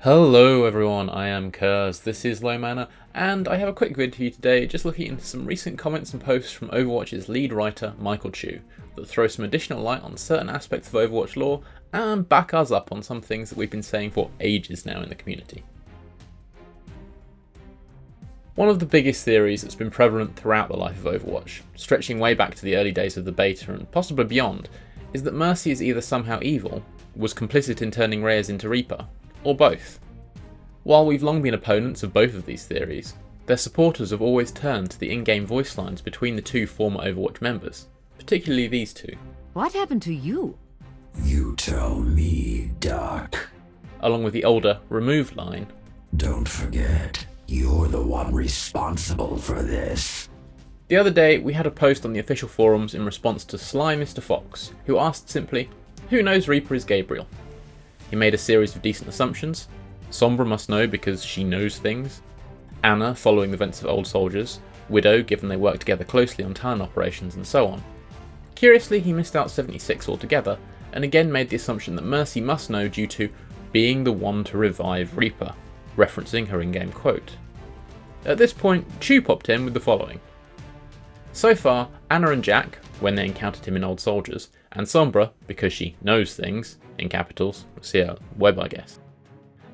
Hello everyone, I am Kurz, this is Low Mana, and I have a quick vid for you today just looking into some recent comments and posts from Overwatch's lead writer Michael Chu that throw some additional light on certain aspects of Overwatch lore and back us up on some things that we've been saying for ages now in the community. One of the biggest theories that's been prevalent throughout the life of Overwatch, stretching way back to the early days of the beta and possibly beyond, is that Mercy is either somehow evil, was complicit in turning Reyes into Reaper, or both. While we've long been opponents of both of these theories, their supporters have always turned to the in-game voice lines between the two former Overwatch members, particularly these two. What happened to you? You tell me, Doc. Along with the older, removed line, Don't forget, you're the one responsible for this. The other day we had a post on the official forums in response to Sly Mr. Fox, who asked simply, who knows Reaper is Gabriel? He made a series of decent assumptions. Sombra must know because she knows things. Anna following the events of Old Soldiers. Widow given they work together closely on talent operations and so on. Curiously he missed out 76 altogether and again made the assumption that Mercy must know due to being the one to revive Reaper, referencing her in-game quote. At this point Chu popped in with the following. So far Anna and Jack, when they encountered him in Old Soldiers, and Sombra, because she knows things, in capitals, see a web I guess.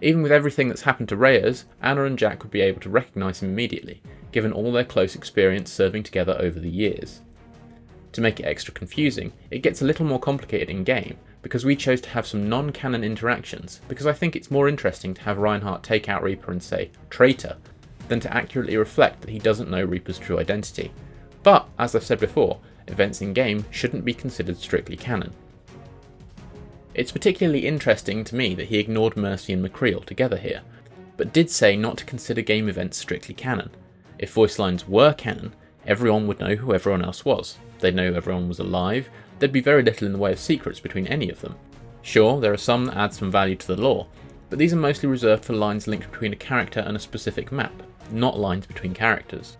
Even with everything that's happened to Reyes, Anna and Jack would be able to recognise him immediately, given all their close experience serving together over the years. To make it extra confusing, it gets a little more complicated in game, because we chose to have some non-canon interactions, because I think it's more interesting to have Reinhardt take out Reaper and say, traitor, than to accurately reflect that he doesn't know Reaper's true identity. But, as I've said before, events in game shouldn't be considered strictly canon. It's particularly interesting to me that he ignored Mercy and McCree altogether here, but did say not to consider game events strictly canon. If voice lines were canon, everyone would know who everyone else was, they'd know everyone was alive, there'd be very little in the way of secrets between any of them. Sure, there are some that add some value to the lore, but these are mostly reserved for lines linked between a character and a specific map, not lines between characters.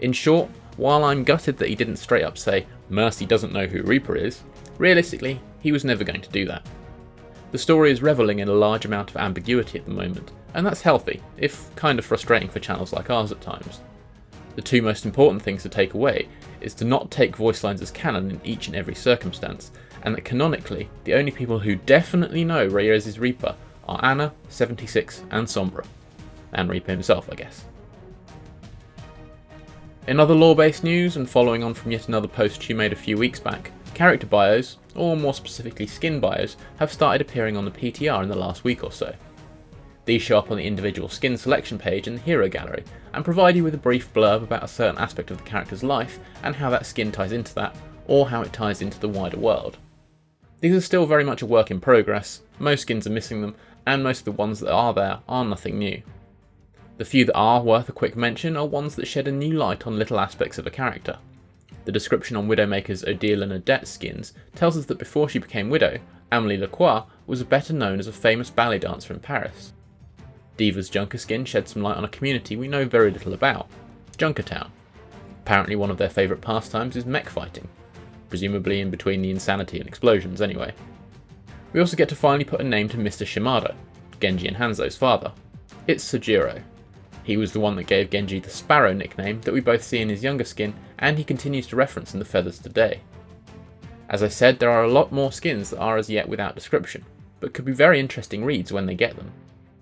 In short, while I'm gutted that he didn't straight up say, Mercy doesn't know who Reaper is, realistically, he was never going to do that. The story is revelling in a large amount of ambiguity at the moment, and that's healthy, if kind of frustrating for channels like ours at times. The two most important things to take away is to not take voice lines as canon in each and every circumstance, and that canonically, the only people who definitely know Reyes is Reaper are Anna, 76 and Sombra. And Reaper himself, I guess. In other lore-based news, and following on from yet another post she made a few weeks back, character bios, or more specifically skin bios, have started appearing on the PTR in the last week or so. These show up on the individual skin selection page in the hero gallery, and provide you with a brief blurb about a certain aspect of the character's life, and how that skin ties into that, or how it ties into the wider world. These are still very much a work in progress, most skins are missing them, and most of the ones that are there are nothing new. The few that are worth a quick mention are ones that shed a new light on little aspects of a character. The description on Widowmaker's Odile and Odette skins tells us that before she became Widow, Amélie Lacroix was better known as a famous ballet dancer in Paris. Diva's Junker skin sheds some light on a community we know very little about, Junkertown. Apparently one of their favourite pastimes is mech fighting, presumably in between the insanity and explosions anyway. We also get to finally put a name to Mr. Shimada, Genji and Hanzo's father. It's Sojiro. He was the one that gave Genji the Sparrow nickname that we both see in his younger skin, and he continues to reference in the feathers today. As I said, there are a lot more skins that are as yet without description, but could be very interesting reads when they get them.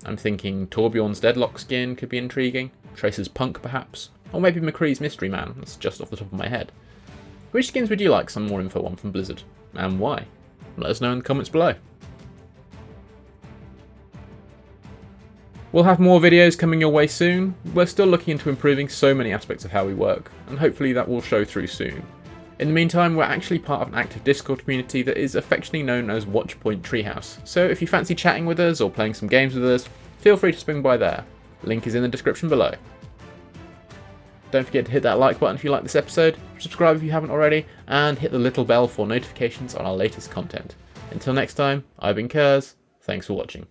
I'm thinking Torbjorn's Deadlock skin could be intriguing, Tracer's Punk perhaps, or maybe McCree's Mystery Man, that's just off the top of my head. Which skins would you like some more info on from Blizzard, and why? Let us know in the comments below. We'll have more videos coming your way soon. We're still looking into improving so many aspects of how we work, and hopefully that will show through soon. In the meantime, we're actually part of an active Discord community that is affectionately known as Watchpoint Treehouse, so if you fancy chatting with us or playing some games with us, feel free to swing by there. Link is in the description below. Don't forget to hit that like button if you like this episode, subscribe if you haven't already, and hit the little bell for notifications on our latest content. Until next time, I've been Kurz, thanks for watching.